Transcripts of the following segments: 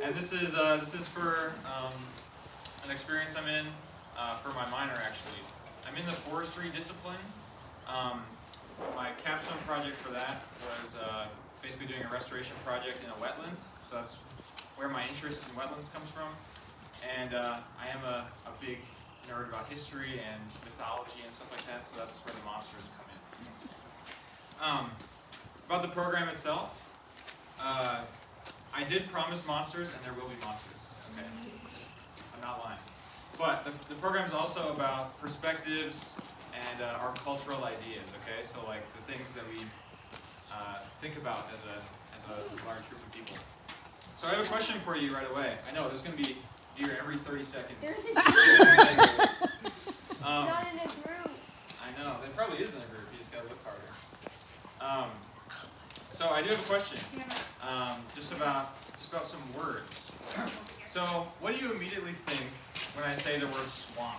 And this is for an experience I'm in for my minor, actually. I'm in the forestry discipline. My capstone project for that was basically doing a restoration project in a wetland. So that's where my interest in wetlands comes from. And I am a big nerd about history and mythology and stuff like that, so that's where the monsters come in. About the program itself, I did promise monsters, and there will be monsters. Okay, I'm not lying. But the program is also about perspectives and our cultural ideas. Okay, so like the things that we think about as a large group of people. So I have a question for you right away. I know there's going to be deer every 30 seconds. There's a deer. It's not in a group. I know, there probably is in a group. You just got to look harder. So I do have a question, just about some words. So what do you immediately think when I say the word swamp?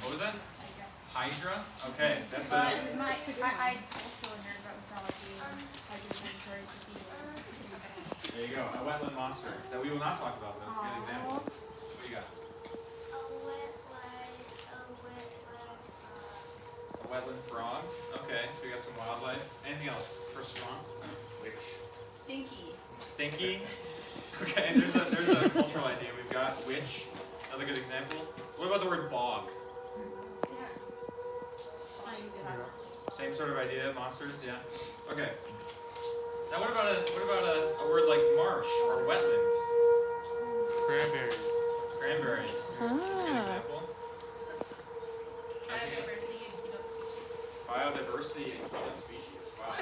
What was that? Hydra? Okay, that's a... I also a nerd about mythology and hydrogen stories. There you go, a wetland monster that we will not talk about, but that's a good example. What do you got? A wetland frog. Okay, so we got some wildlife. Anything else for swamp? Witch. Stinky. Stinky. Okay, there's a cultural idea. We've got witch. Another good example. What about the word bog? Same sort of idea, monsters, yeah. Okay. Now what about a word like marsh or wetlands? Cranberries. Cranberries. That's a good example. Biodiversity and keto species. Wow.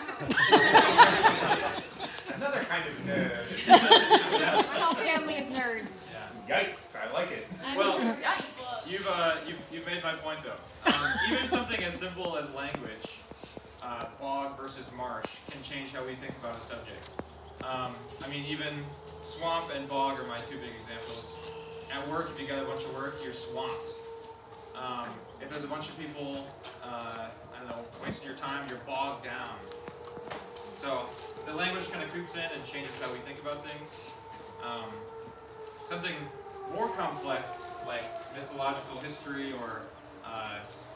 Another kind of nerd. Yeah. My whole family is nerds. Yeah. Yikes, I like it. Well, you've made my point though. Even something as simple as language, bog versus marsh, can change how we think about a subject. I mean, even swamp and bog are my two big examples. At work, if you got a bunch of work, you're swamped. If there's a bunch of people, I don't know, wasting your time, you're bogged down. So the language kind of creeps in and changes how we think about things. Something more complex, like mythological history or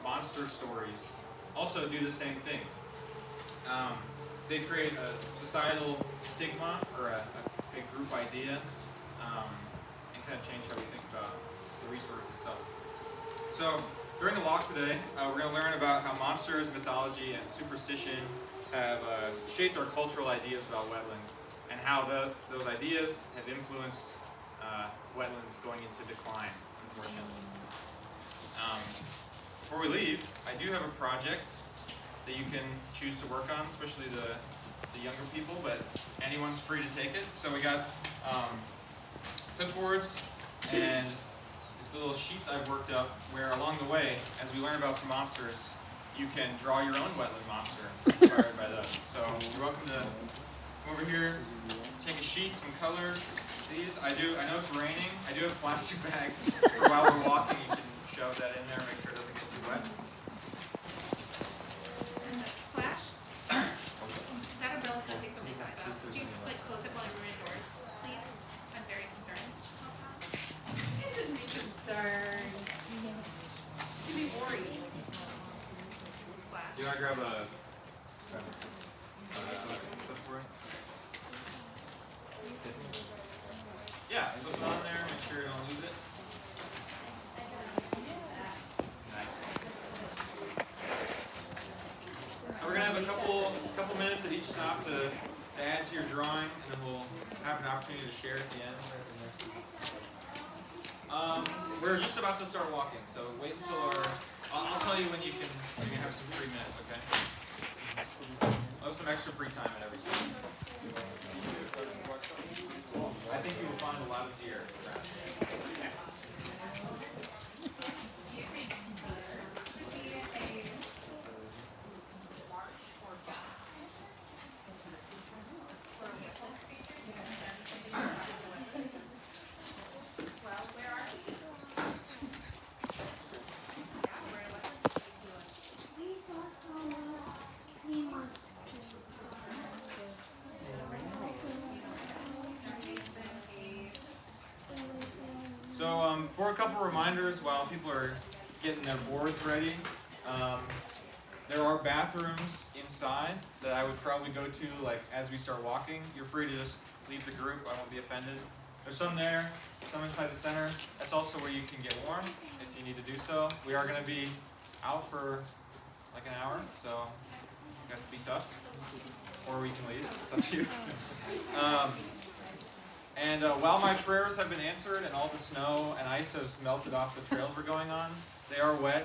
monster stories, also do the same thing. They create a societal stigma or a big group idea, and kind of change how we think about the resource itself. So during the walk today, we're going to learn about how monsters, mythology, and superstition have shaped our cultural ideas about wetlands, and how those ideas have influenced wetlands going into decline, unfortunately. Before we leave, I do have a project that you can choose to work on, especially the younger people, but anyone's free to take it. So we got clipboards and these little sheets I've worked up where along the way, as we learn about some monsters, you can draw your own wetland monster inspired by those. So you're welcome to come over here, take a sheet, some colors. These, I know it's raining. I do have plastic bags for while we're walking. You can shove that in there, make sure it doesn't get too wet. Splash? That umbrella can take something like that. Could you close it while you're indoors, please? I'm very concerned. It's a big concern. To be worried. Flash. Do you want to grab a clipboard? Yeah, put it on there, make sure you don't lose it. Nice. So we're going to have a couple minutes at each stop to add to your drawing, and then we'll have an opportunity to share at the end. We're just about to start walking, so wait until I'll tell you when you can have some free minutes, okay? I'll have some extra free time at every stop. I think you will find a lot of deer around here. For a couple reminders while people are getting their boards ready, there are bathrooms inside that I would probably go to like as we start walking. You're free to just leave the group. I won't be offended. There's some there, some inside the center. That's also where you can get warm if you need to do so. We are going to be out for like an hour, so you have to be tough. Or we can leave. It's up to you. While my prayers have been answered and all the snow and ice has melted off the trails we're going on, they are wet.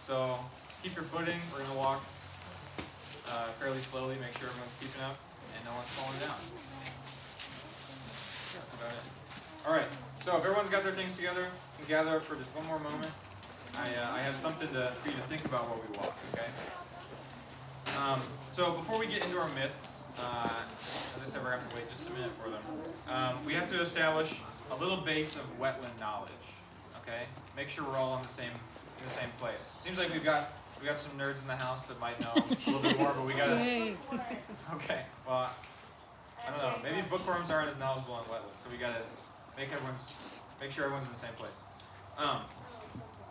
So keep your footing. We're going to walk fairly slowly, make sure everyone's keeping up and no one's falling down. That's about it. All right. So if everyone's got their things together, you can gather up for just one more moment. I have something for you to think about while we walk, okay? So before we get into our myths, as I said, we're going to have to wait just a minute for them. We have to establish a little base of wetland knowledge, okay? Make sure we're all in the same place. Seems like we got some nerds in the house that might know a little bit more, but we gotta. Okay, well, I don't know. Maybe bookworms aren't as knowledgeable on wetlands, so we gotta make sure everyone's in the same place.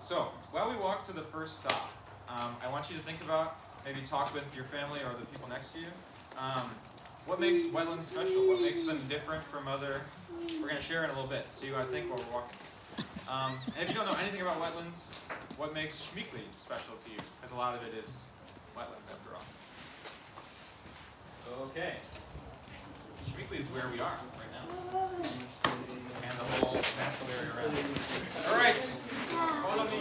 So while we walk to the first stop, I want you to think about, maybe talk with your family or the people next to you. What makes wetlands special? What makes them different from other? We're going to share in a little bit, so you got to think while we're walking. And if you don't know anything about wetlands, what makes Schmeekly special to you? Because a lot of it is wetlands after all. Okay. Schmeekly is where we are right now. And the whole natural area around. All right. Follow me.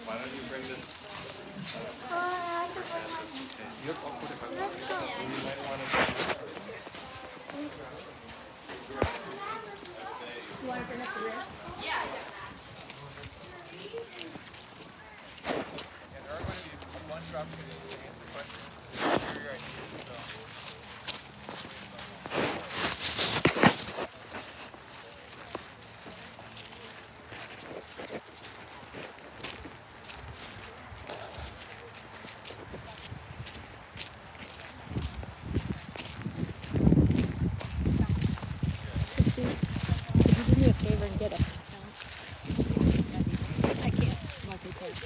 Why don't you bring this? You want to bring up the wrist? Yeah. Yeah, there are going to be a bunch of opportunities to answer questions. Share your ideas, so. Christine, could you do me a favor and get a I can't multitask.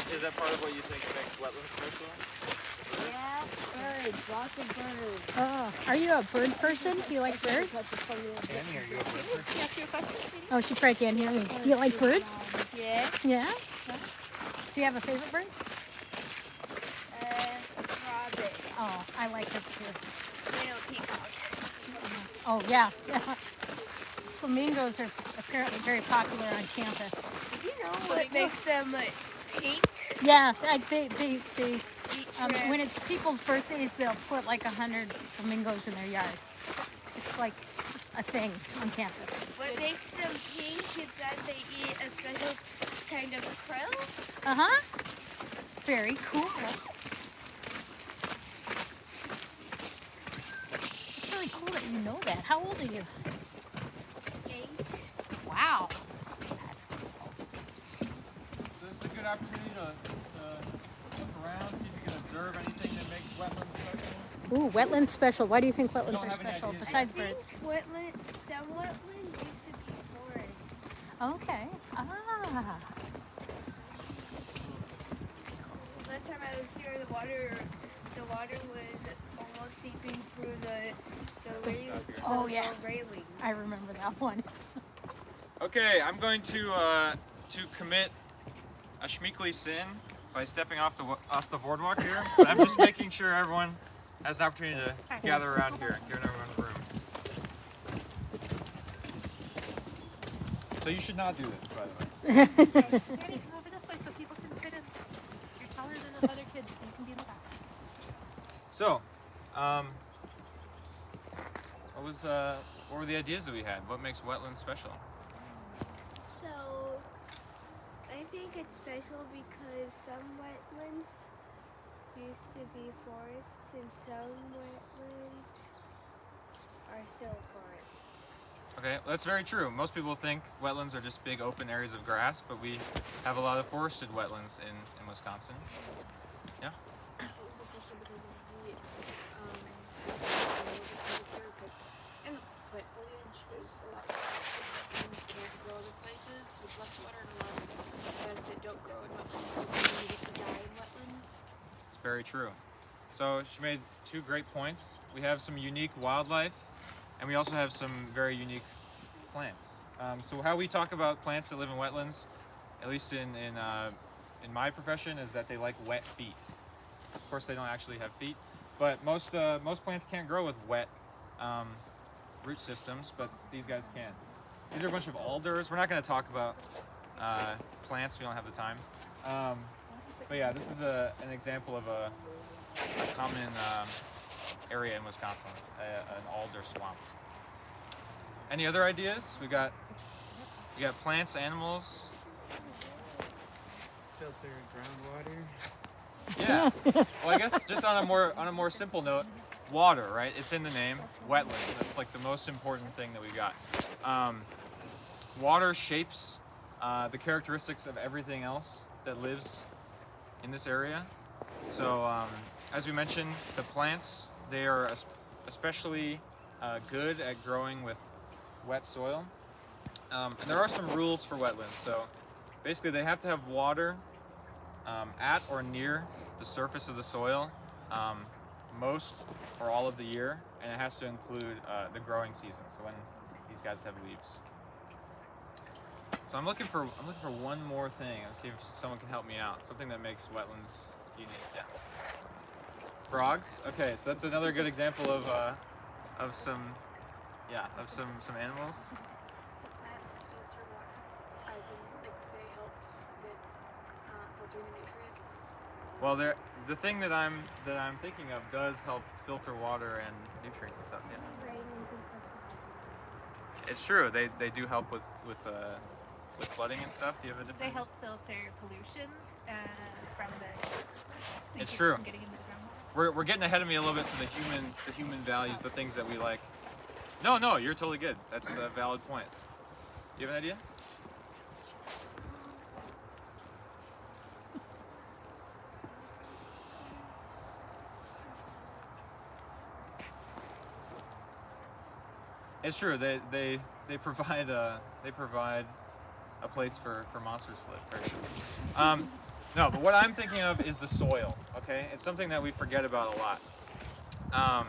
Is that part of what you think makes wetlands special? Yeah, birds, lots of birds. Oh, are you a bird person? Do you like birds? Annie, are you a bird person? Can I ask you a question, sweetie? Oh, she probably can't hear me. Do you like birds? Yeah. Yeah? Do you have a favorite bird? Robin. Oh, I like her too. Peacock. Oh, yeah. Flamingos are apparently very popular on campus. Did you know what makes them pink? Yeah, they when Each it's people's birthdays, they'll put like 100 flamingos in their yard. It's like a thing on campus. What makes them pink is that they eat a special kind of krill. Uh-huh. Very cool. It's really cool that you know that. How old are you? 8. Wow. That's cool. This is a good opportunity to look around, see if you can observe anything that makes wetlands special. Ooh, wetlands special. Why do you think wetlands Don't are have any special ideas besides I think birds? some wetland used to be forest. Okay. Ah. Last time I was here, the water was almost seeping through the railing. I remember that one. Okay, I'm going to commit a Schmeekly sin by stepping off the boardwalk here. But I'm just making sure everyone has an opportunity to gather around here and give everyone the room. So you should not do this, by the way. Danny, come over this way so people can fit in. You're taller than the other kids, so you can be in the back. So, what were the ideas that we had? What makes wetlands special? So, I think it's special because some wetlands used to be forests and some wetlands are still forests. Okay, that's very true. Most people think wetlands are just big open areas of grass, but we have a lot of forested wetlands in Wisconsin. Yeah? And wet foliage is a lot things can't grow other places with less water, and a lot of plants that don't grow in wetlands will immediately die in wetlands. It's very true. So she made two great points. We have some unique wildlife, and we also have some very unique plants. So how we talk about plants that live in wetlands, at least in my profession, is that they like wet feet. Of course, they don't actually have feet, but most plants can't grow with wet root systems, but these guys can. These are a bunch of alders. We're not going to talk about plants. We don't have the time. But yeah, this is an example of a common area in Wisconsin, an alder swamp. Any other ideas? We got plants, animals. Filter groundwater. Yeah. Well, I guess just on a more simple note, water, right? It's in the name, wetlands. That's like the most important thing that we got. Water shapes the characteristics of everything else that lives in this area. So, as we mentioned, the plants, they are especially good at growing with wet soil. And there are some rules for wetlands. So, basically, they have to have water at or near the surface of the soil most or all of the year, and it has to include the growing season, so when these guys have leaves. So I'm looking for one more thing. Let's see if someone can help me out. Something that makes wetlands unique. Yeah. Frogs. Okay, so that's another good example of some animals. Plants filter water, as in, like, they help with filtering the nutrients. Well, the thing that I'm thinking of does help filter water and nutrients and stuff. Yeah. Rain isn't It's true. They do help with flooding and stuff. Do you have a They different? help filter pollution from the. It's true. From getting into the groundwater. We're getting ahead of me a little bit to the human values, the things that we like. No, you're totally good. That's a valid point. Do you have an idea? It's true. They provide a place for monsters to live. Very true. No, but what I'm thinking of is the soil. Okay, it's something that we forget about a lot.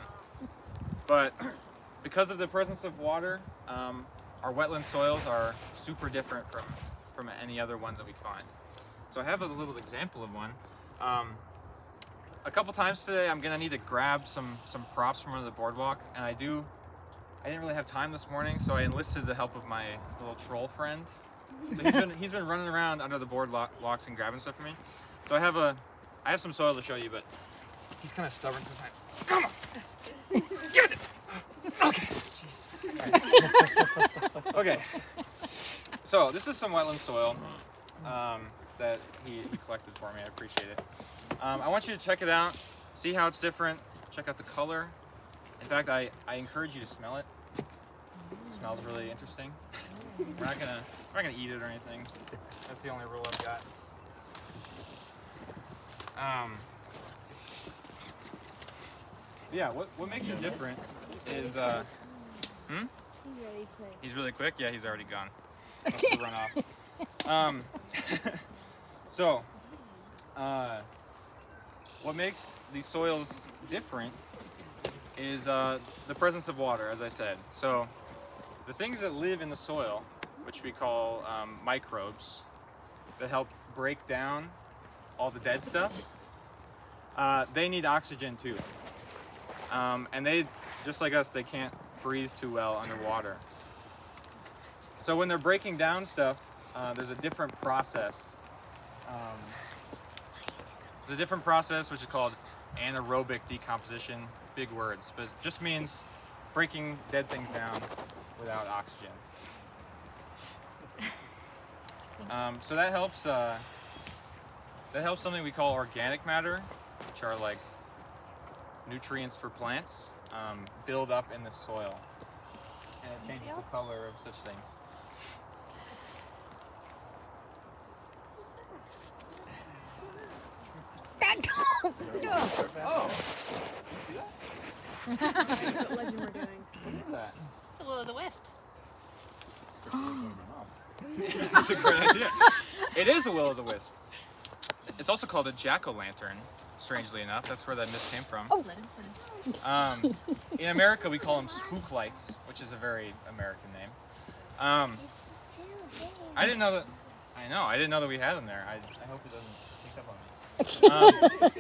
But because of the presence of water, our wetland soils are super different from any other ones that we find. So I have a little example of one. A couple times today, I'm gonna need to grab some props from under the boardwalk, and I didn't really have time this morning, so I enlisted the help of my little troll friend. So he's been running around under the boardwalks and grabbing stuff for me. So I have some soil to show you, but he's kind of stubborn sometimes. Come on, give us it. Okay, jeez. Okay. So this is some wetland soil that he collected for me. I appreciate it. I want you to check it out, see how it's different. Check out the color. In fact, I encourage you to smell it. It smells really interesting. We're not gonna eat it or anything. That's the only rule I've got. Yeah, what makes it different is He's really quick. he's really quick. Yeah, he's already gone. That's the runoff. So, what makes these soils different is the presence of water, as I said. So, the things that live in the soil, which we call microbes, that help break down all the dead stuff, they need oxygen too. And they, just like us, they can't breathe too well underwater. So when they're breaking down stuff, there's a different process. There's a different process which is called anaerobic decomposition. Big words, but it just means breaking dead things down without oxygen. So that helps something we call organic matter, which are like nutrients for plants, build up in the soil, and it changes the color of such things. Oh, What legend we're doing. what is that? It's a will-o'-the-wisp. That's a great idea. It is a will-o'-the-wisp. It's also called a jack-o'-lantern, strangely enough. That's where that myth came from. In America, we call them spook lights, which is a very American name. I didn't know that. I didn't know that we had them there. I hope it doesn't sneak up on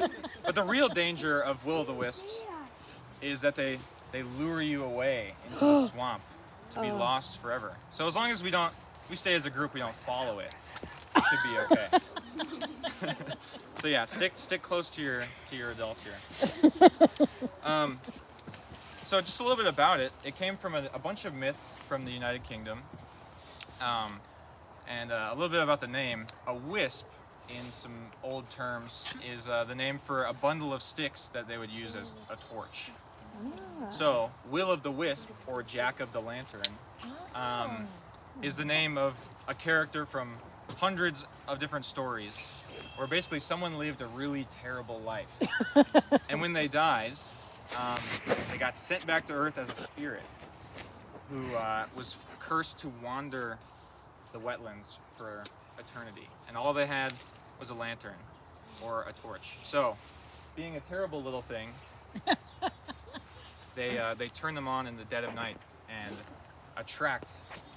me. But the real danger of will-o'-the-wisps is that they lure you away into the swamp to be lost forever. So as long as we stay as a group, we don't follow it, it should be okay. So yeah, stick close to your adults here. So just a little bit about it. It came from a bunch of myths from the United Kingdom, and a little bit about the name. A wisp, in some old terms, is the name for a bundle of sticks that they would use as a torch. So, Will of the Wisp, or Jack of the Lantern, is the name of a character from hundreds of different stories, where basically someone lived a really terrible life. And when they died, they got sent back to Earth as a spirit who was cursed to wander the wetlands for eternity. And all they had was a lantern or a torch. So, being a terrible little thing, they turn them on in the dead of night and attract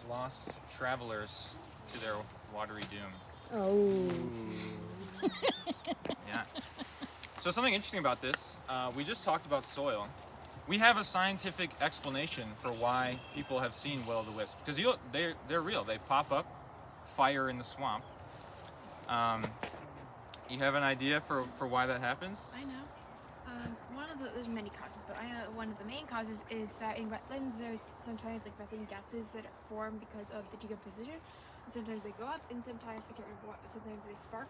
lost travelers to their watery doom. Oh. Yeah. So something interesting about this, we just talked about soil. We have a scientific explanation for why people have seen will-o'-the-wisps, because they're real. They pop up, fire in the swamp. You have an idea for why that happens? I know. There's many causes, but I know one of the main causes is that in wetlands there's sometimes like methane gases that form because of the decomposition. And sometimes they go up, and sometimes I can't remember what. But sometimes they spark,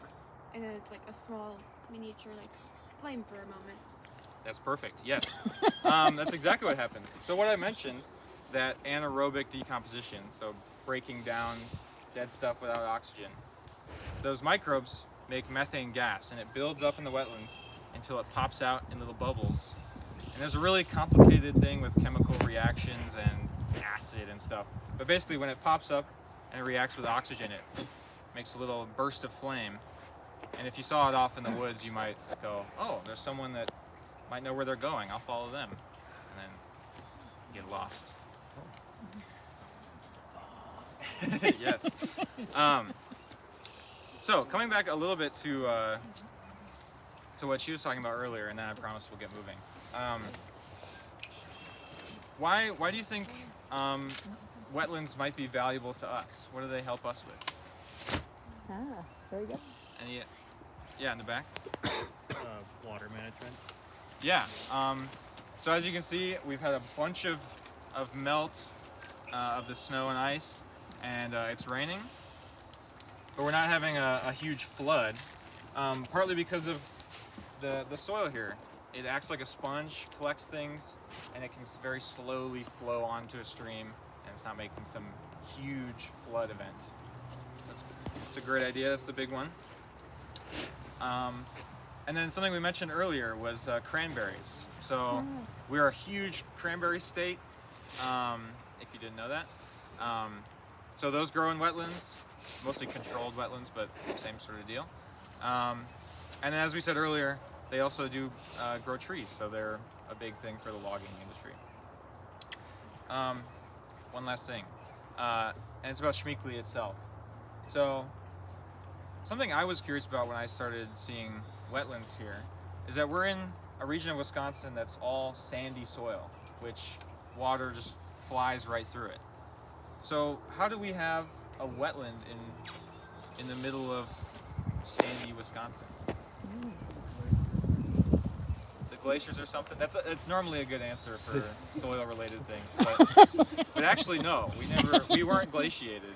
and then it's like a small miniature like flame for a moment. That's perfect. Yes, that's exactly what happens. So what I mentioned, that anaerobic decomposition, so breaking down dead stuff without oxygen, those microbes make methane gas, and it builds up in the wetland until it pops out in little bubbles. And there's a really complicated thing with chemical reactions and acid and stuff. But basically when it pops up and it reacts with oxygen, it makes a little burst of flame. And if you saw it off in the woods, you might go, oh, there's someone that might know where they're going. I'll follow them. And then get lost. Yes. So coming back a little bit to what she was talking about earlier, and then I promise we'll get moving. Why do you think wetlands might be valuable to us? What do they help us with? Very good. Any? Yeah, in the back. Water management. Yeah. So as you can see, we've had a bunch of melt of the snow and ice, and it's raining. But we're not having a huge flood, partly because of the soil here. It acts like a sponge, collects things, and it can very slowly flow onto a stream, and it's not making some huge flood event. That's a great idea. That's the big one. And then something we mentioned earlier was cranberries. So we're a huge cranberry state, if you didn't know that. So those grow in wetlands, mostly controlled wetlands, but same sort of deal. And then as we said earlier, they also do grow trees, so they're a big thing for the logging industry. One last thing, and it's about Schmeekly itself. So something I was curious about when I started seeing wetlands here is that we're in a region of Wisconsin that's all sandy soil, which water just flies right through it. So how do we have a wetland in the middle of sandy Wisconsin? The glaciers or something? It's normally a good answer for soil-related things, but actually no, we weren't glaciated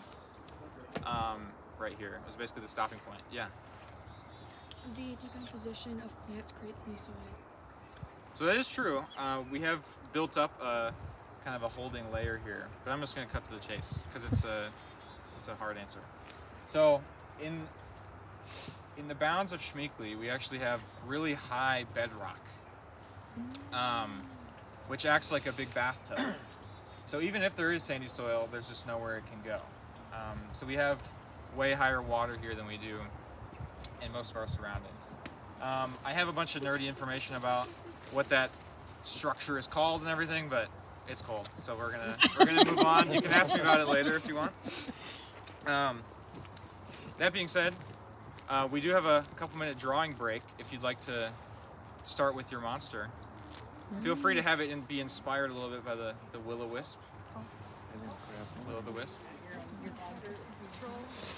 right here. It was basically the stopping point. Yeah. The decomposition of plants creates new soil. So that is true. We have built up a kind of a holding layer here, but I'm just going to cut to the chase because it's a hard answer. So in the bounds of Schmeekly, we actually have really high bedrock, which acts like a big bathtub. So even if there is sandy soil, there's just nowhere it can go. So we have way higher water here than we do in most of our surroundings. I have a bunch of nerdy information about what that structure is called and everything, but it's cold, so we're gonna move on. You can ask me about it later if you want. That being said, we do have a couple-minute drawing break if you'd like to start with your monster. Feel free to have it be inspired a little bit by the will-o-wisp. Will-o-the-wisp.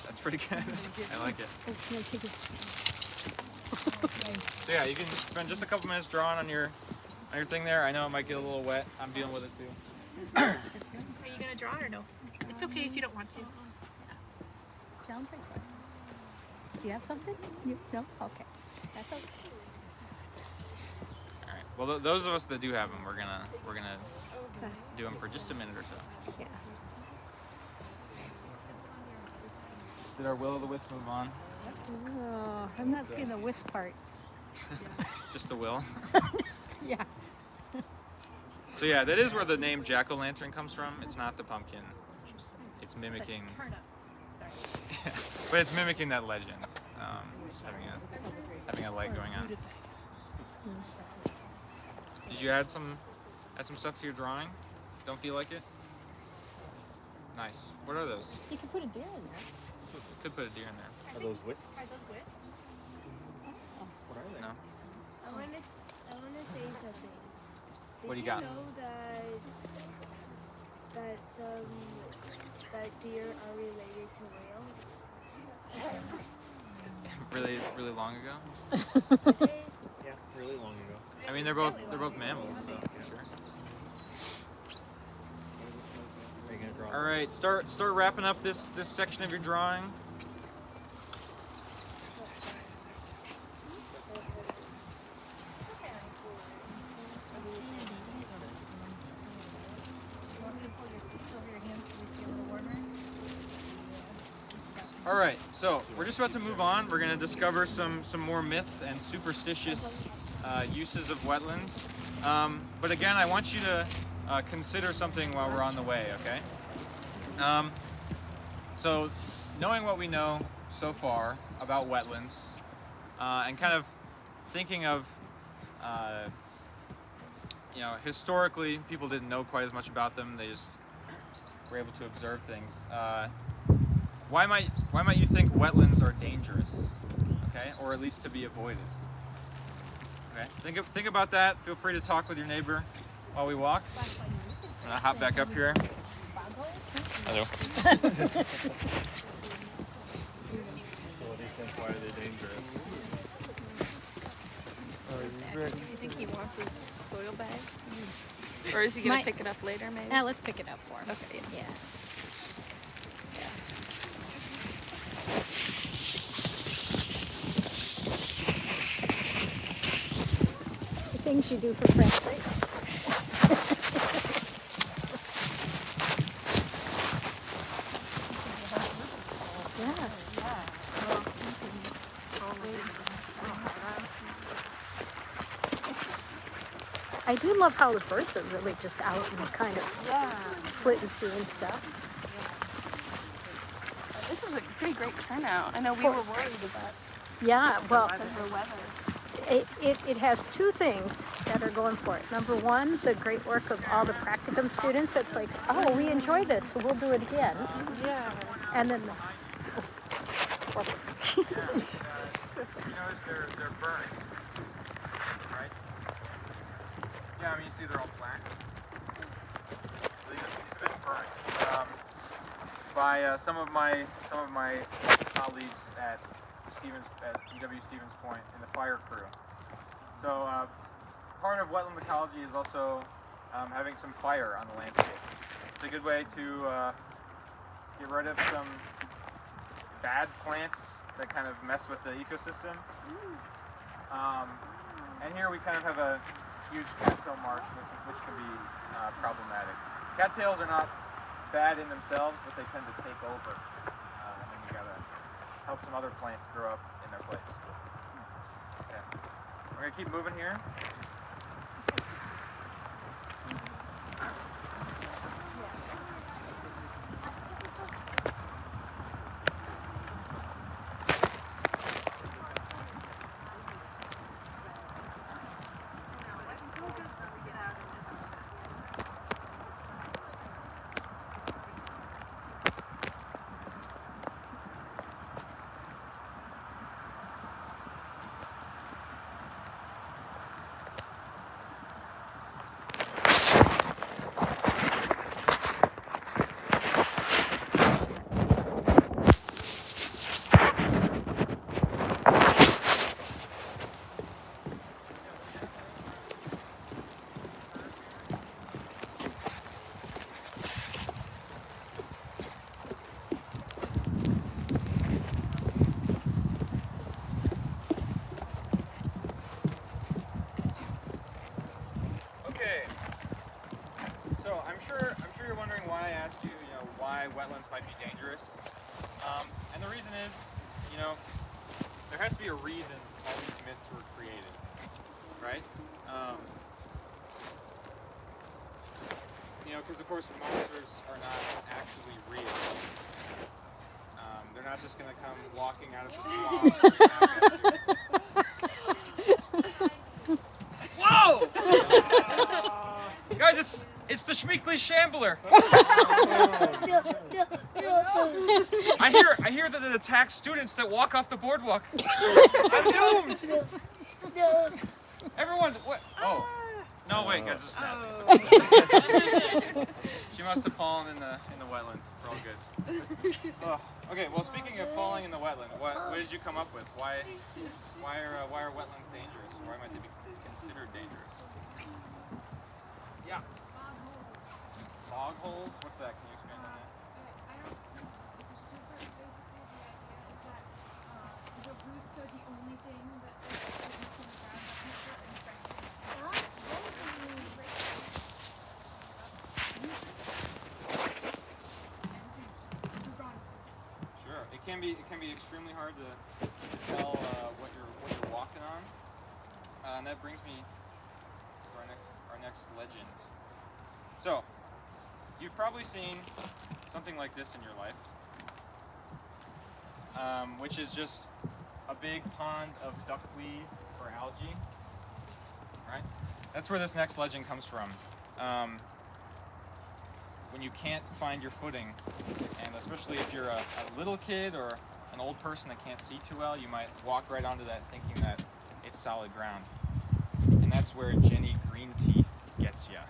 That's pretty good. I like it. So yeah, you can spend just a couple minutes drawing on your thing there. I know it might get a little wet. I'm dealing with it too. Are you gonna draw or no? It's okay if you don't want to. Sounds like fun. Do you have something? No? Okay. That's okay. All right. Well, those of us that do have them, we're gonna do them for just a minute or so. Yeah. Did our will-o-the-wisp move on? Oh, I'm not seeing the wisp part. Just the will. Yeah. So yeah, that is where the name jack-o'-lantern comes from. It's not the pumpkin. It's mimicking. Turn up. But it's mimicking that legend. Just having a light going on. Did you add some stuff to your drawing? Don't feel like it? Nice. What are those? You can put a deer in there. Could put a deer in there. Are those wisps? Are those wisps? What are they? No. I want to say something. What do you got? Did you know that deer are related to whales? Really long ago? Yeah, really long ago. I mean, they're both mammals, so sure. Are you gonna draw? All right, start wrapping up this section of your drawing. All right, so we're just about to move on. We're going to discover some more myths and superstitious uses of wetlands. But again, I want you to consider something while we're on the way, okay? So knowing what we know so far about wetlands and kind of thinking of, historically, people didn't know quite as much about them. They just were able to observe things. Why might you think wetlands are dangerous, okay, or at least to be avoided? Okay, think about that. Feel free to talk with your neighbor while we walk. I'm gonna hop back up here. Hello. So what do you think? Why are they dangerous? Do you think he wants his soil bag? Or is he going to pick it up later, maybe? Yeah, let's pick it up for him. Okay, yeah. Yeah. The things you do for friends, right? I do love how the birds are really just out and kind of flitting through and stuff. This is a pretty great turnout. I know we were worried about Yeah, well, the weather. it has two things that are going for it. Number one, the great work of all the practicum students. It's like, oh, we enjoy this, so we'll do it again. Yeah. And then You notice they're burning, right? Yeah, I mean, you see they're all black. These have been burned. by some of my colleagues at UW Stevens Point in the fire crew. So part of wetland ecology is also having some fire on the landscape. It's a good way to get rid of some bad plants that kind of mess with the ecosystem. And here we kind of have a huge cattail marsh, which can be problematic. Cattails are not bad in themselves, but they tend to take over, and then you gotta help some other plants grow up in their place. Okay, we're gonna keep moving here. Wetlands might be dangerous, and the reason is, there has to be a reason all these myths were created, right? Because of course monsters are not actually real. They're not just going to come walking out of the swamp. Whoa! Guys, it's the Schmeekly Shambler. I hear that it attacks students that walk off the boardwalk. I'm doomed. Everyone, what? Oh, no, wait, guys, it's not. She must have fallen in the wetlands. We're all good. Okay, well, speaking of falling in the wetland, what did you come up with? Why are wetlands dangerous? Why might they be considered dangerous? Yeah. Bog holes? What's that? Can you expand on that? I don't know. Basically, the idea is that the roots are the only thing that is in the ground that can start infecting. Sure. It can be extremely hard to tell what you're walking on. And that brings me to our next legend. So, you've probably seen something like this in your life, which is just a big pond of duckweed or algae, right? That's where this next legend comes from. When you can't find your footing, and especially if you're a little kid or an old person that can't see too well, you might walk right onto that thinking that it's solid ground. And that's where Jenny Greenteeth gets ya.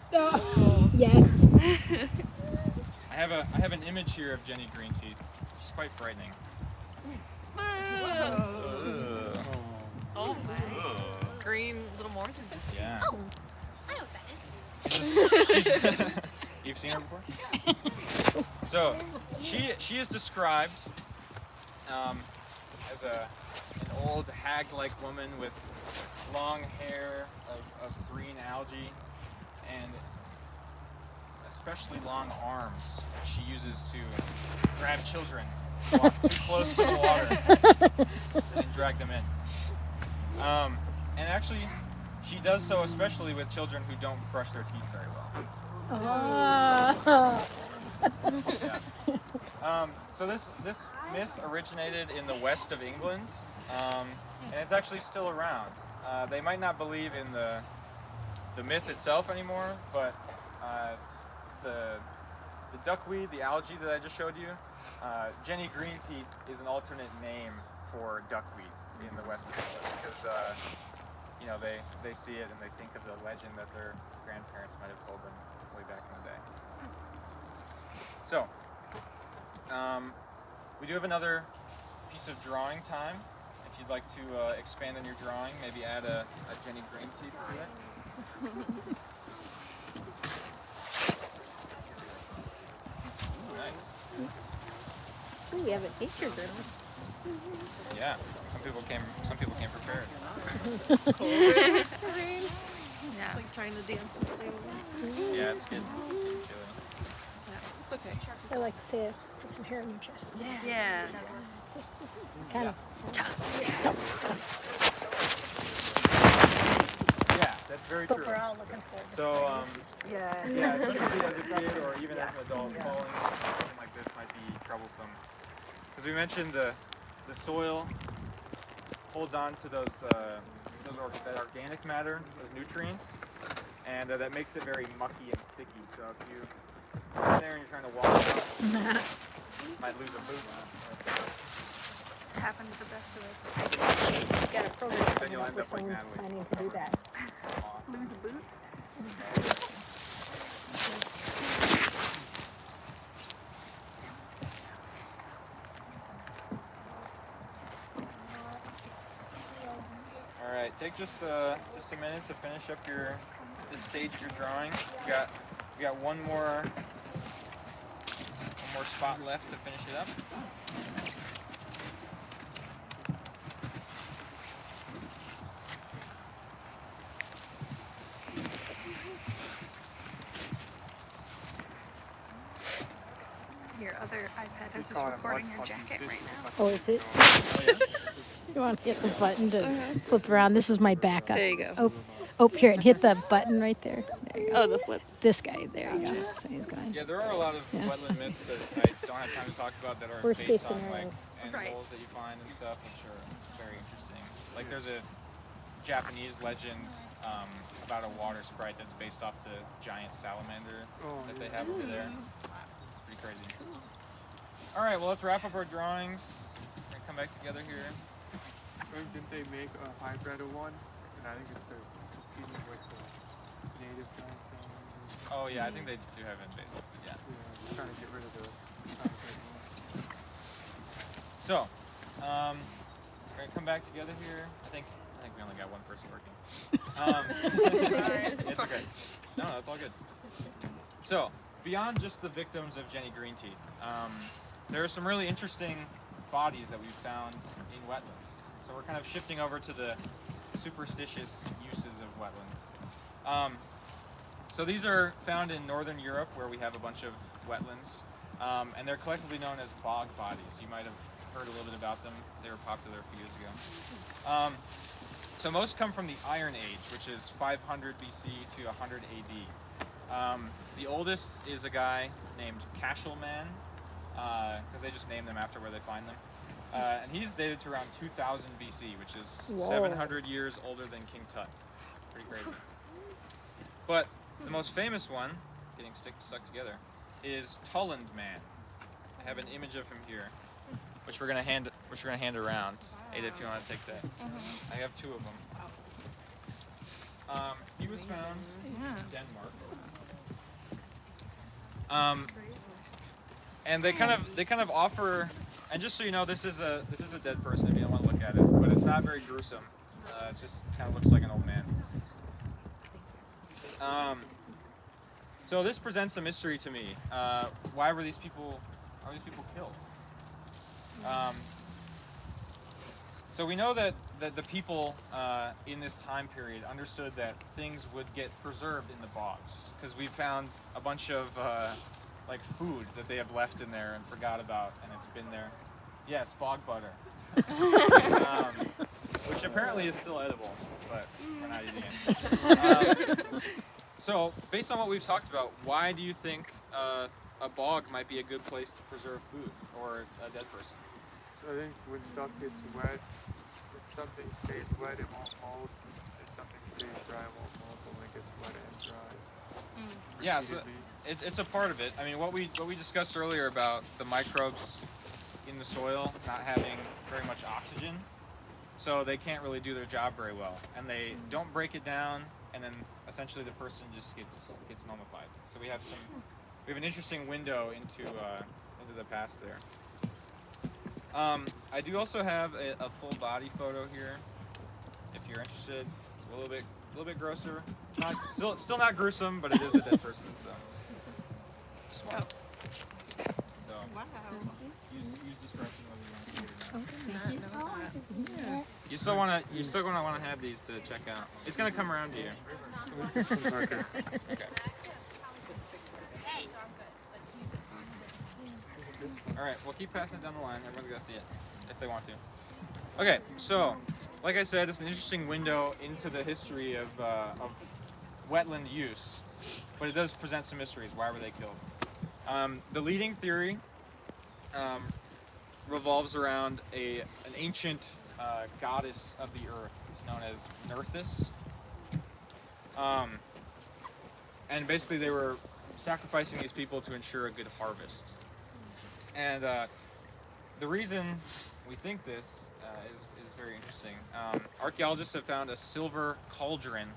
Yes. I have an image here of Jenny Greenteeth. She's quite frightening. Oh my. Green little monster just. Yeah. Oh, I know what that is. You've seen her before? So she is described as an old hag-like woman with long hair of green algae and especially long arms that she uses to grab children, walk too close to the water, and drag them in. And actually, she does so especially with children who don't brush their teeth very well. So this myth originated in the west of England, and it's actually still around. They might not believe in the myth itself anymore, but the duckweed, the algae that I just showed you, Jenny Greenteeth is an alternate name for duckweed in the west of England because they see it and they think of the legend that their grandparents might have told them way back in the day. So We do have another piece of drawing time. If you'd like to expand on your drawing, maybe add a Jenny green tea to it. Ooh, nice. Ooh, we have a nature journal. Yeah, some people came prepared. It's like trying to dance and stay away. Yeah, it's getting chilly. It's okay. So I like to say, put some hair on your chest. Yeah. It's kind of Yeah, that's very what true. we're all looking for. So, Yeah. yeah, especially as a kid or even as an adult, falling something like this might be troublesome. As we mentioned, the soil holds on to that organic matter, those nutrients, and that makes it very mucky and sticky. So if you get there and you're trying to walk out, you might lose a boot. It's happened to the best of us. We've got a program Then coming you'll up end where up like someone's Natalie. planning to do that. Lose a boot? All right, take just a minute to finish up this stage of your drawing. We got one more spot left to finish it up. Your other iPad is just recording your jacket right now. Oh, is it? You want to hit the button to flip around? This is my backup. There you go. Oh, here, and hit the button right there. There you go. Oh, the flip. This guy, there you go. So he's going. Yeah, there are a lot of wetland myths that I don't have time to talk about that are Worst case based on scenario. like animals that you find and stuff, which are very interesting. Like there's a Japanese legend about a water sprite that's based off the giant salamander that they have over there. It's pretty crazy. All right, well let's wrap up our drawings. We're gonna come back together here. Didn't they make a hybrid of one? And I think it's competing with the native giant salamander. Oh yeah, I think they do have invasive. Yeah. Yeah, trying to get rid of the hybrid one. So, we're gonna come back together here. I think we only got one person working. It's okay. No, it's all good. So, beyond just the victims of Jenny Green Teeth, there are some really interesting bodies that we've found in wetlands. So we're kind of shifting over to the superstitious uses of wetlands. So these are found in northern Europe, where we have a bunch of wetlands, and they're collectively known as bog bodies. You might have heard a little bit about them. They were popular a few years ago. So most come from the Iron Age, which is 500 BC to 100 AD. The oldest is a guy named Cashelman, because they just named them after where they find them. And he's dated to around 2000 BC, which is 700 years older than King Tut. Pretty crazy. But the most famous one, getting stuck together, is Tulland Man. I have an image of him here, which we're gonna hand around. Ada, if you want to take that. I have two of them. He was found in Denmark. And they kind of offer, and just so you know, this is a dead person if you don't want to look at it, but it's not very gruesome. It just kind of looks like an old man. So this presents a mystery to me. Why were these people killed? So we know that the people in this time period understood that things would get preserved in the bogs, because we found a bunch of like food that they have left in there and forgot about, and it's been there. Yes, bog butter. Which apparently is still edible, but we're not eating it. So, based on what we've talked about, why do you think a bog might be a good place to preserve food or a dead person? So I think when stuff gets wet, if something stays wet, it won't mold. If something stays dry, it won't mold. But when it gets wet and dry. Yeah, so it's a part of it. I mean, what we discussed earlier about the microbes in the soil not having very much oxygen, so they can't really do their job very well, and they don't break it down, and then essentially the person just gets mummified. So we have an interesting window into into the past there. I do also have a full body photo here, if you're interested. It's a little bit grosser. Still not gruesome, but it is a dead person. So just one. So Wow. use discretion whether you want to see it or not. Not know that. You're still gonna want to have these to check out. It's gonna come around to you. Okay. Okay. All right. Well, keep passing it down the line. Everyone's gonna see it if they want to. Okay. So, like I said, it's an interesting window into the history of wetland use, but it does present some mysteries. Why were they killed? The leading theory revolves around an ancient goddess of the earth known as Nerthus. And basically they were sacrificing these people to ensure a good harvest. And the reason we think this is very interesting. Archaeologists have found a silver cauldron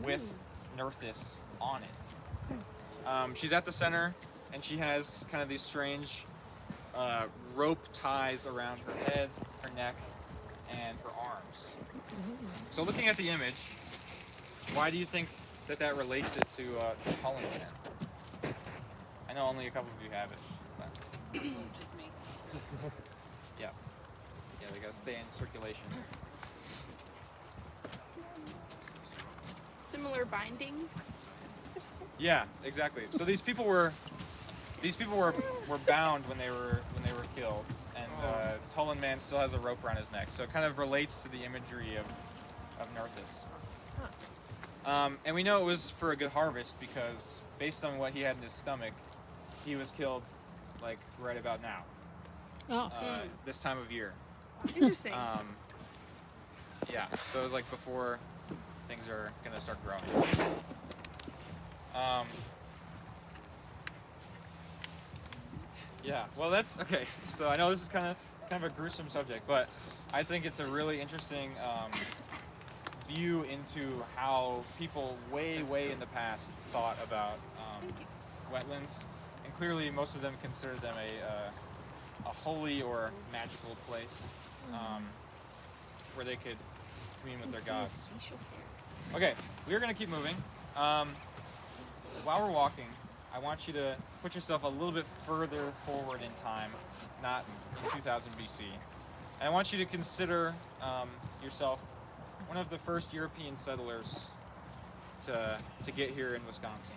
with Nerthus on it. She's at the center, and she has kind of these strange rope ties around her head, her neck, and her arms. So looking at the image, why do you think that relates it to Cullen Man? I know only a couple of you have it. But Just me. yeah, they gotta stay in circulation. Similar bindings. Yeah, exactly. So these people were bound when they were killed, and Tullen Man still has a rope around his neck. So it kind of relates to the imagery of Nerthus. And we know it was for a good harvest because based on what he had in his stomach, he was killed like right about now. This time of year. Interesting. Yeah, so it was like before things are gonna start growing. Yeah, well that's okay. So I know this is kind of a gruesome subject, but I think it's a really interesting view into how people way in the past thought about wetlands, and clearly most of them consider them a holy or magical place where they could commune with their gods. Okay, we're gonna keep moving. While we're walking, I want you to put yourself a little bit further forward in time, not in 2000 BC. And I want you to consider yourself one of the first European settlers to get here in Wisconsin.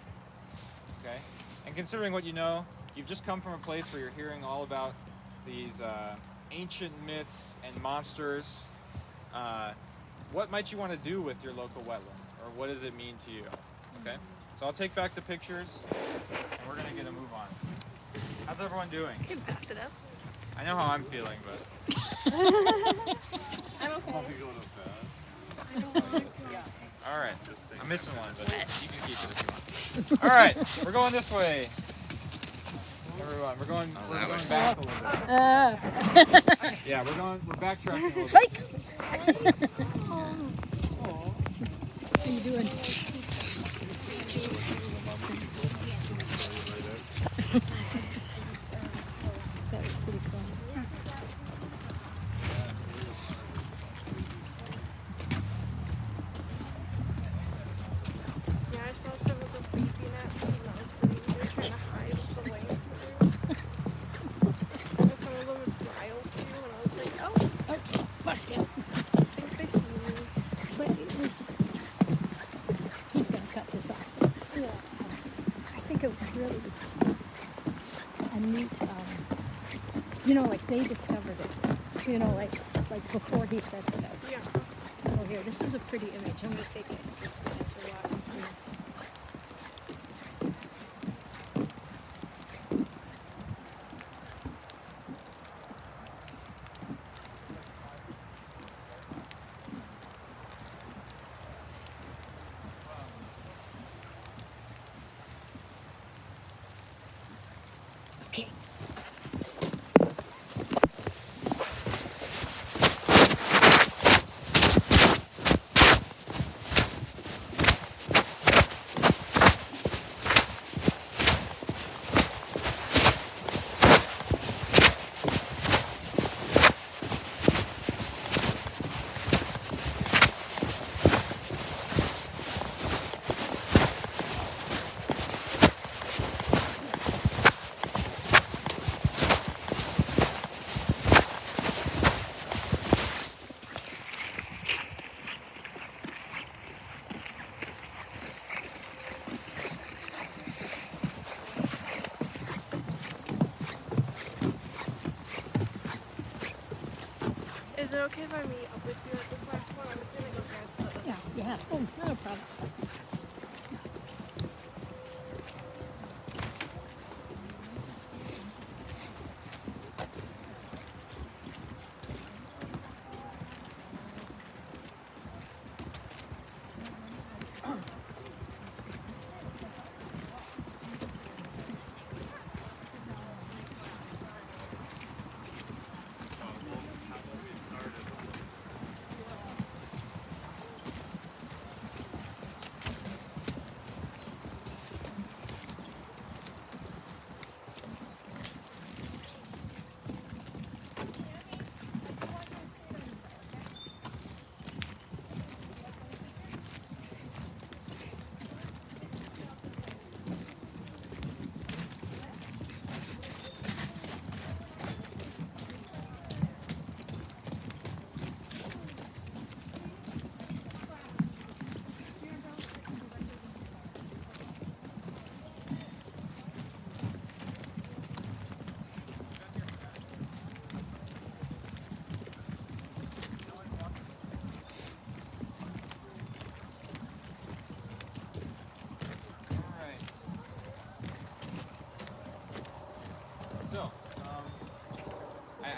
Okay? And considering what you know, you've just come from a place where you're hearing all about these ancient myths and monsters. What might you want to do with your local wetland? Or what does it mean to you? Okay? So I'll take back the pictures, and we're gonna get a move on. How's everyone doing? You can pass it up. I know how I'm feeling, but I'm okay. all right. I'm missing one, but you can keep it if you want. All right, we're going this way. Everyone, we're going back a little bit. Yeah, we're backtracking a little bit. How you doing? That was pretty cool. Yeah, I saw some of them peeking at me when I was sitting there trying to hide the way through. And some of them smiled too, and I was like, oh, Oh, busted. I think they see me. But it was. He's gonna cut this off. Yeah. I think it was really a neat. Like they discovered it. Like before he set it up. Yeah. Oh, here, this is a pretty image. I'm gonna take it this way as we're walking through. Okay. Is it okay if I meet up with you at this last one? I'm just gonna go grab the other. Yeah. Oh, not a problem.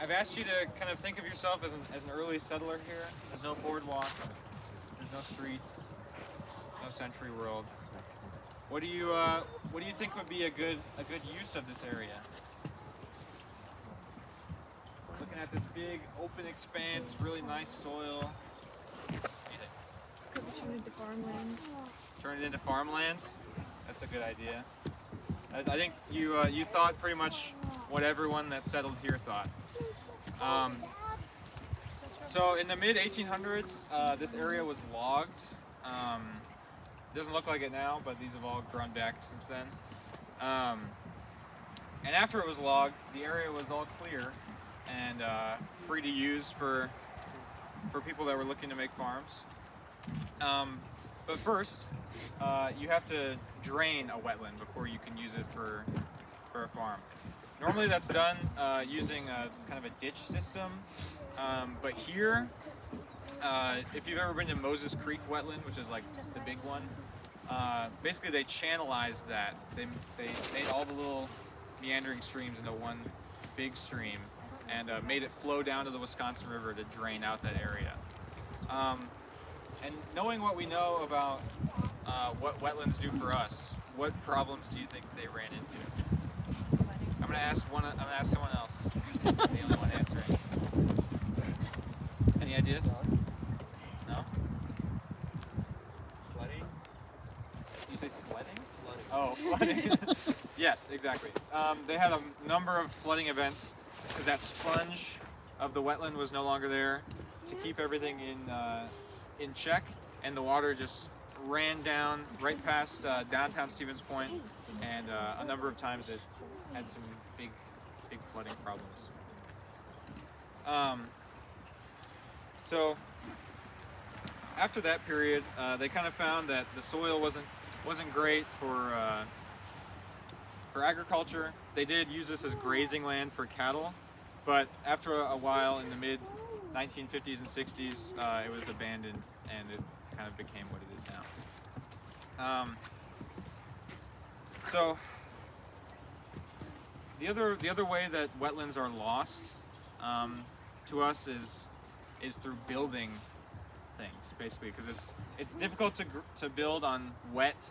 I've asked you to kind of think of yourself as an early settler here. There's no boardwalk, there's no streets, no century world. What do you think would be a good use of this area? Looking at this big open expanse, really nice soil. Could we turn it into farmland? Turn it into farmland? That's a good idea. I think you thought pretty much what everyone that settled here thought. So in the mid 1800s, this area was logged. It doesn't look like it now, but these have all grown back since then. And after it was logged, the area was all clear and free to use for people that were looking to make farms. But first, you have to drain a wetland before you can use it for a farm. Normally that's done using a kind of a ditch system, but here, if you've ever been to Moses Creek wetland, which is like the big one, basically they channelized that. They made all the little meandering streams into one big stream and made it flow down to the Wisconsin River to drain out that area. And knowing what we know about what wetlands do for us, what problems do you think they ran into? I'm gonna ask someone else. The only one answering. Any ideas? No? Flooding? You say sledding? Flooding. Oh, flooding. Yes, exactly. They had a number of flooding events because that sponge of the wetland was no longer there to keep everything in check, and the water just ran down right past downtown Stevens Point, and a number of times it had some big flooding problems. So after that period, they kind of found that the soil wasn't great for agriculture. They did use this as grazing land for cattle, but after a while, in the mid 1950s and 60s, it was abandoned and it kind of became what it is now. So the other way that wetlands are lost to us is through building things, basically, because it's difficult to build on wet,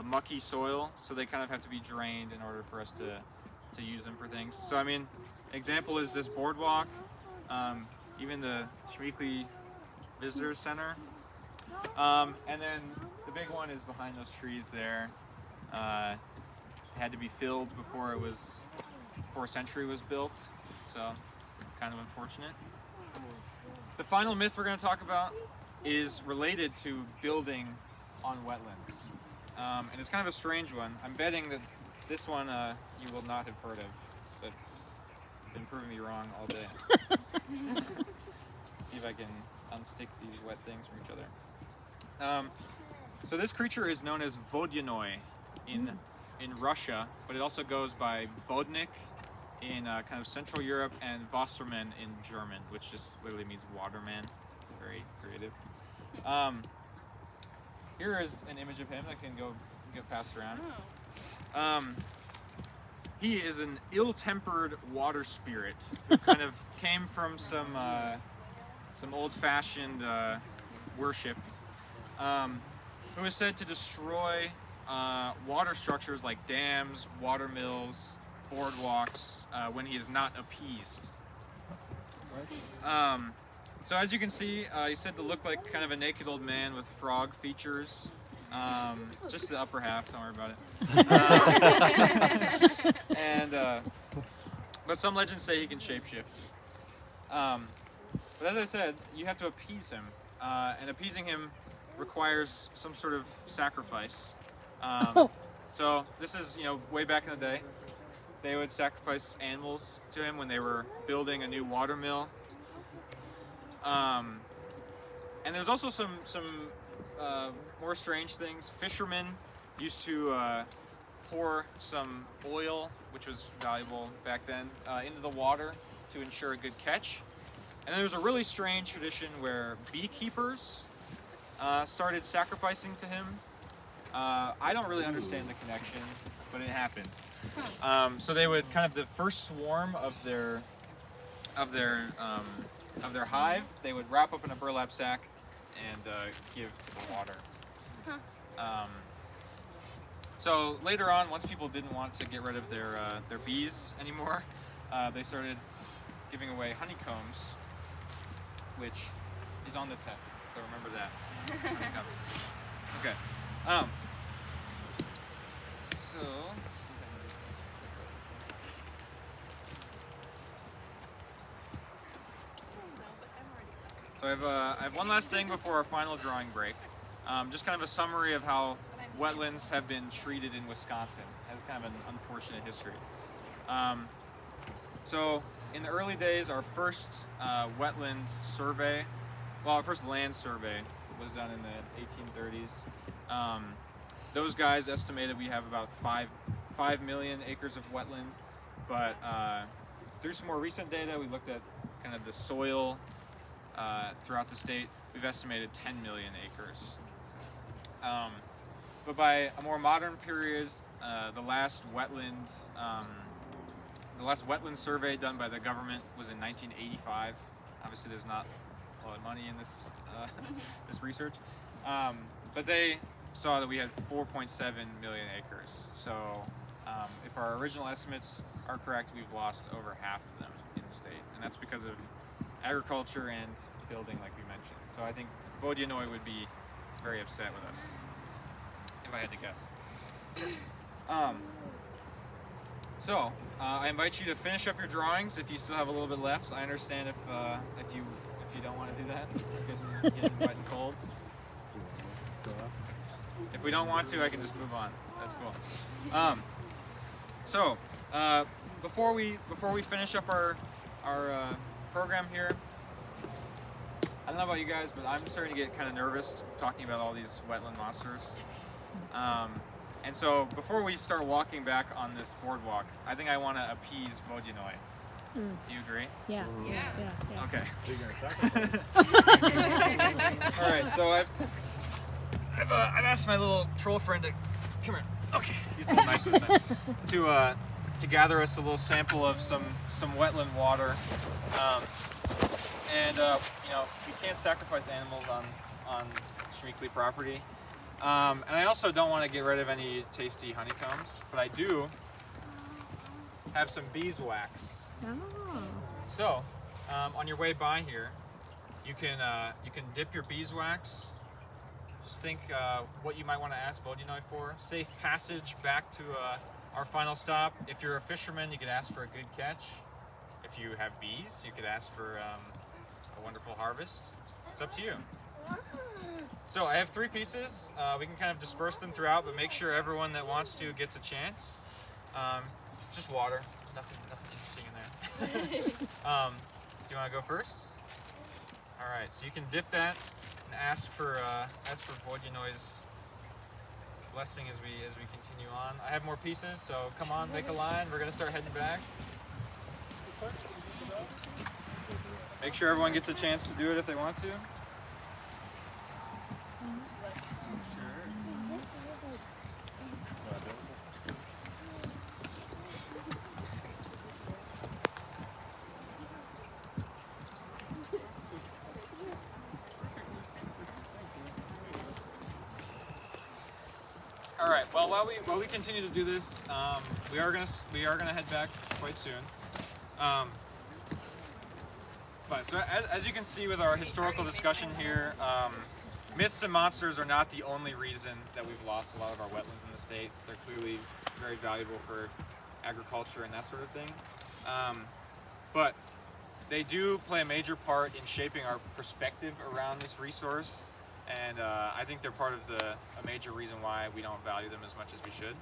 mucky soil, so they kind of have to be drained in order for us to use them for things. So I mean, example is this boardwalk, even the Schmeekly Visitor Center, and then the big one is behind those trees there. It had to be filled before Century was built, so kind of unfortunate. The final myth we're going to talk about is related to building on wetlands, and it's kind of a strange one. I'm betting that this one you will not have heard of, but you've been proving me wrong all day. See if I can unstick these wet things from each other. So this creature is known as Vodyanoi in Russia, but it also goes by Vodnik in kind of Central Europe, and Wassermann in German, which just literally means waterman. It's very creative. Here is an image of him that can get passed around. He is an ill-tempered water spirit who kind of came from some old-fashioned worship, who is said to destroy water structures like dams, water mills, boardwalks when he is not appeased. So as you can see, he's said to look like kind of a naked old man with frog features. Just the upper half, don't worry about it. But some legends say he can shapeshift. But as I said, you have to appease him, and appeasing him requires some sort of sacrifice. So this is, way back in the day, they would sacrifice animals to him when they were building a new water mill. And there's also some more strange things. Fishermen used to pour some oil, which was valuable back then, into the water to ensure a good catch. And there was a really strange tradition where beekeepers started sacrificing to him. I don't really understand the connection, but it happened. So they would kind of, the first swarm of their hive, they would wrap up in a burlap sack and give to the water. So later on, once people didn't want to get rid of their bees anymore, they started giving away honeycombs, which is on the test. So remember that. Honeycomb. Okay. So I have one last thing before our final drawing break. Just kind of a summary of how wetlands have been treated in Wisconsin. It has kind of an unfortunate history. So in the early days, our first wetland survey, well, our first land survey was done in the 1830s. Those guys estimated we have about 5 million acres of wetland, but through some more recent data, we looked at kind of the soil throughout the state. We've estimated 10 million acres. But by a more modern period, the last wetland survey done by the government was in 1985. Obviously, there's not a lot of money in this this research, but they saw that we had 4.7 million acres. So, if our original estimates are correct, we've lost over half of them in the state, and that's because of agriculture and building, like we mentioned. So I think Vodyanoi would be very upset with us, if I had to guess. I invite you to finish up your drawings if you still have a little bit left. I understand if you don't want to do that. You're getting wet and cold. If we don't want to, I can just move on. That's cool. Before we finish up our program here, I don't know about you guys, but I'm starting to get kind of nervous talking about all these wetland monsters. And so before we start walking back on this boardwalk, I think I want to appease Vodyanoi. Do you agree? Yeah. Yeah. Okay. You're gonna sacrifice. All right. So I've asked my little troll friend to come here. Okay. He's a little nice this time. To gather us a little sample of some wetland water. We can't sacrifice animals on Schmeekly property. And I also don't want to get rid of any tasty honeycombs, but I do have some beeswax. Oh. So, on your way by here, you can dip your beeswax. Just think what you might want to ask Vodyanoi for. Safe passage back to our final stop. If you're a fisherman, you could ask for a good catch. If you have bees, you could ask for a wonderful harvest. It's up to you. So I have 3 pieces. We can kind of disperse them throughout, but make sure everyone that wants to gets a chance. Just water. Nothing interesting in there. Do you want to go first? All right. So you can dip that and ask for Vodjanoi's blessing as we continue on. I have more pieces, so come on, make a line. We're gonna start heading back. Make sure everyone gets a chance to do it if they want to. All right. Well, while we continue to do this, we are gonna head back quite soon. But so as you can see with our historical discussion here, myths and monsters are not the only reason that we've lost a lot of our wetlands in the state. They're clearly very valuable for agriculture and that sort of thing. But they do play a major part in shaping our perspective around this resource. And I think they're part of a major reason why we don't value them as much as we should.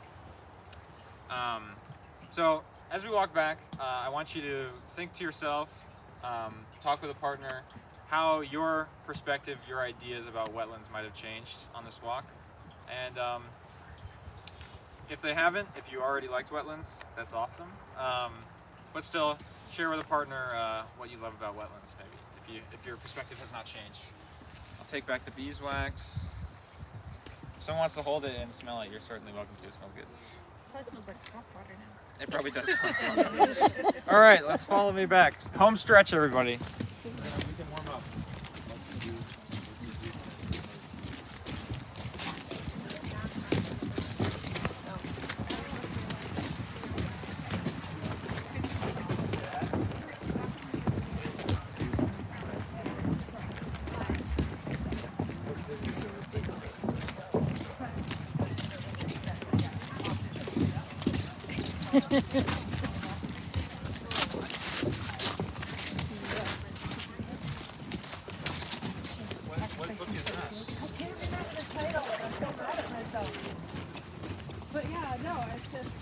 So as we walk back, I want you to think to yourself, talk with a partner, how your perspective, your ideas about wetlands might have changed on this walk. And if they haven't, if you already liked wetlands, that's awesome. But still, share with a partner what you love about wetlands, maybe, if your perspective has not changed. I'll take back the beeswax. If someone wants to hold it and smell it, you're certainly welcome to. It smells good. That smells like tap water now. It probably does smell. All right, let's follow me back. Home stretch, everybody. We can warm up. What book is that? I can't remember the title. I feel bad at myself. But yeah, no, it's just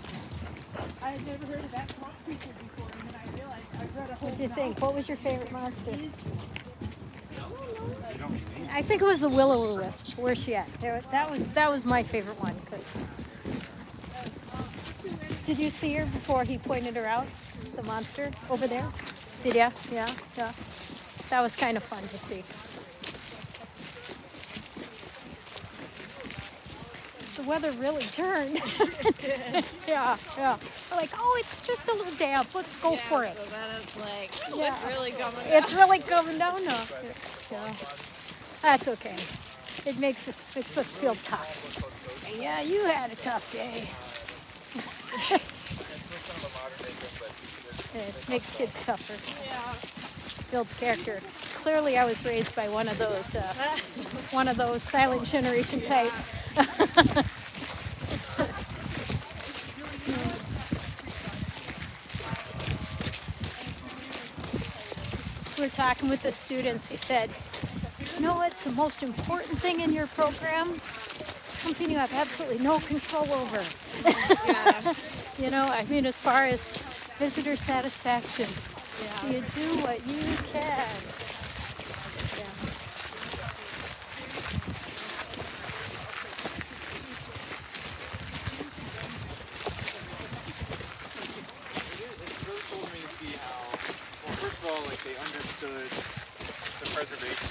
I had never heard of that swamp creature before, and then I realized I've read a whole. What did you think? What was your favorite monster? I think it was the will-o'-the-wisp. Where's she at? That was my favorite one. Did you see her before he pointed her out? The monster over there? Did ya? Yeah. That was kind of fun to see. The weather really turned. It did. Yeah. We're like, oh, it's just a little damp. Let's go for it. So then it's like, Yeah. it's really coming down. It's really coming down now. Yeah. That's okay. It makes us feel tough. Yeah, you had a tough day. It makes kids tougher. Yeah. Builds character. Clearly, I was raised by one of those silent generation types. We were talking with the students. He said, "You know what's the most important thing in your program? Something you have absolutely no control over." Yeah. You know, I mean, as far as visitor satisfaction. Yeah. So you do what you can. It's really cool to me to see how, well, first of all, like, they understood the preservation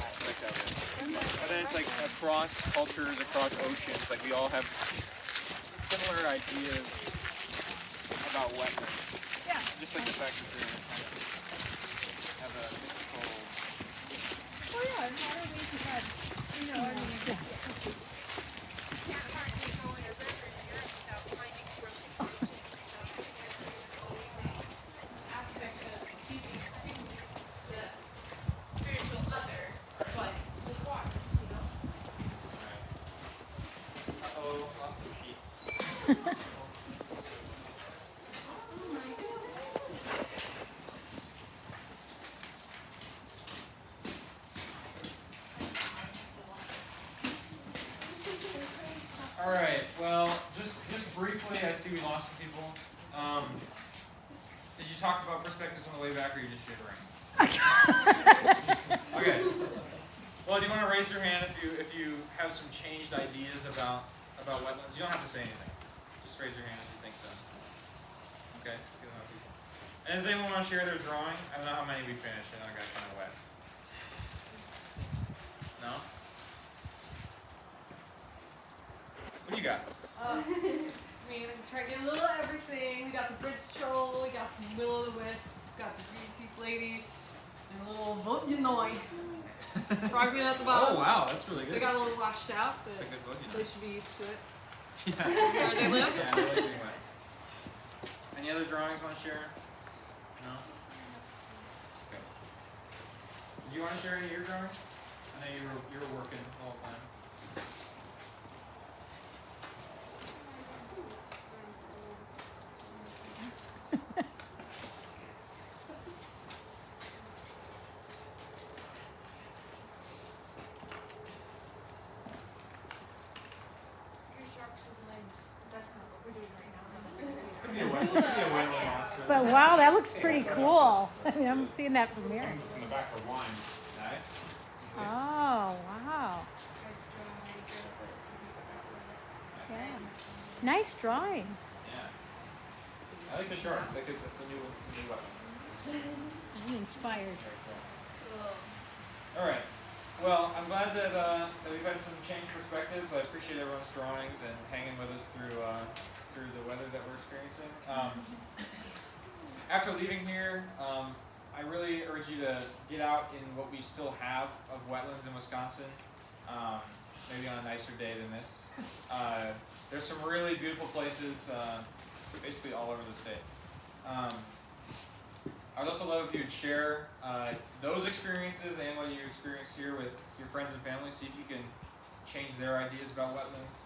aspect of it. And then it's like across cultures, across oceans, like we all have similar ideas about wetlands. Yeah. Just like the fact that they're kind of have a mystical. Oh yeah, in a lot of ways you had, you know, I mean, Aspect of keeping to the spiritual other, but with water, you know? Uh-oh, lost some sheets. All right. Well, just briefly, I see we lost some people. Did you talk about perspectives on the way back, or are you just shivering? Okay. Well, do you want to raise your hand if you have some changed ideas about wetlands? You don't have to say anything. Just raise your hand if you think so. Okay, just get them up. And does anyone want to share their drawing? I don't know how many we finished. I know I got kind of wet. No? What do you got? I mean, I tried to get a little of everything. We got the bridge troll, we got some will o' the wisp, got the green teeth lady, and a little Vognoi. Frogman at the bottom. Oh wow, that's really good. They got a little washed out, but That's a good book, you know. they should be used to it. Yeah. Where they live? Yeah, I like being wet. Any other drawings you want to share? No? Okay. Do you want to share any of your drawings? I know you were working the whole time. Could be a wet monster. But wow, that looks pretty cool. I mean, I'm seeing that from here. It's in the back of wine. Nice. Oh, wow. Yeah. Nice drawing. Yeah. I like the sharks. That's a new weapon. I'm inspired. Very cool. All right. Well, I'm glad that we've had some changed perspectives. I appreciate everyone's drawings and hanging with us through the weather that we're experiencing. After leaving here, I really urge you to get out in what we still have of wetlands in Wisconsin. Maybe on a nicer day than this. There's some really beautiful places, basically all over the state. I would also love if you'd share those experiences and what you experienced here with your friends and family, see if you can change their ideas about wetlands.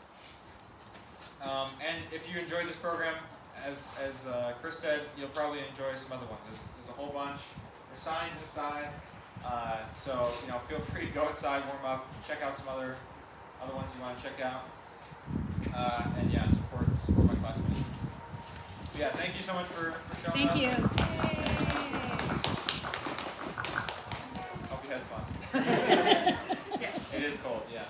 And if you enjoyed this program, as Chris said, you'll probably enjoy some other ones. There's a whole bunch. There's signs inside. So feel free to go outside, warm up, check out some other ones you want to check out. And yeah, support my classmates. So yeah, thank you so much for showing up. Thank you. Hope you had fun. It is cold, yeah.